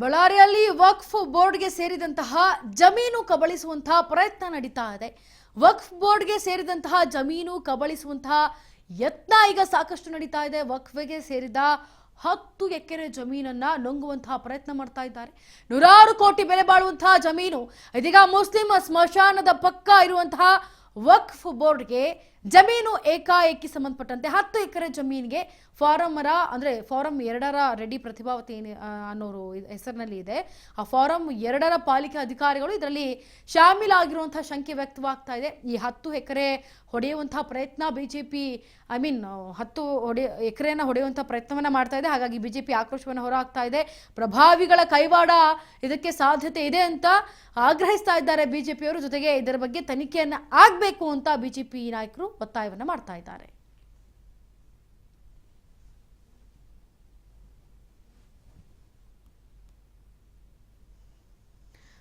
ಬಳ್ಳಾರಿಯಲ್ಲಿ ವಕ್ಫ್ ಬೋರ್ಡ್ಗೆ ಸೇರಿದಂತಹ ಜಮೀನು ಕಬಳಿಸುವಂತಹ ಪ್ರಯತ್ನ ನಡೀತಾ ಇದೆ. ವಕ್ಫ್ ಬೋರ್ಡ್ಗೆ ಸೇರಿದಂತಹ ಜಮೀನು ಕಬಳಿಸುವಂತಹ ಯತ್ನ ಈಗ ಸಾಕಷ್ಟು ನಡೀತಾ ಇದೆ. ವಕ್ಫ್ಗೆ ಸೇರಿದ 10 ಎಕರೆ ಜಮೀನನ್ನ ನುಂಗುವಂತಹ ಪ್ರಯತ್ನ ಮಾಡ್ತಾ ಇದ್ದಾರೆ. ನೂರಾರು ಕೋಟಿ ಬೆಲೆ ಬಾಳುವಂತಹ ಜಮೀನು ಇದೀಗ ಮುಸ್ಲಿಂ ಸ್ಮಶಾನದ ಪಕ್ಕ ಇರುವಂತಹ ವಕ್ಫ್ ಬೋರ್ಡ್ಗೆ ಜಮೀನು ಏಕಾಏಕಿ ಸಂಬಂಧಪಟ್ಟಂತೆ 10 ಎಕರೆ ಜಮೀನಿಗೆ ಫಾರಂ ಫಾರಂ 2ರ ರೆಡ್ಡಿ ಪ್ರತಿಭಾವತಿ ಅನ್ನೋರು ಹೆಸರಿನಲ್ಲಿ ಇದೆ. ಆ ಫಾರಂ 2ರ ಪಾಲಿಕೆ ಅಧಿಕಾರಿಗಳು ಇದರಲ್ಲಿ ಶಾಮೀಲಾಗಿರುವಂತಹ ಶಂಕೆ ವ್ಯಕ್ತವಾಗ್ತಾ ಇದೆ. ಈ 10 ಎಕರೆ ಹೊಡೆಯುವಂತಹ ಪ್ರಯತ್ನ ಬಿಜೆಪಿ 10 ಎಕರೆನ ಹೊಡೆಯುವಂತಹ ಪ್ರಯತ್ನವನ್ನ ಮಾಡ್ತಾ ಇದೆ. ಹಾಗಾಗಿ ಬಿಜೆಪಿ ಆಕ್ರೋಶವನ್ನು ಹೊರಹಾಕ್ತಾ ಇದೆ. ಪ್ರಭಾವಿಗಳ ಕೈವಾಡ ಇದಕ್ಕೆ ಸಾಧ್ಯತೆ ಇದೆ ಅಂತ ಆಗ್ರಹಿಸ್ತಾ ಇದ್ದಾರೆ ಬಿಜೆಪಿಯವರು. ಜೊತೆಗೆ ಇದರ ಬಗ್ಗೆ ತನಿಖೆಯನ್ನ ಆಗಬೇಕು ಅಂತ ಬಿಜೆಪಿ ನಾಯಕರು ಒತ್ತಾಯವನ್ನ ಮಾಡ್ತಾ ಇದ್ದಾರೆ.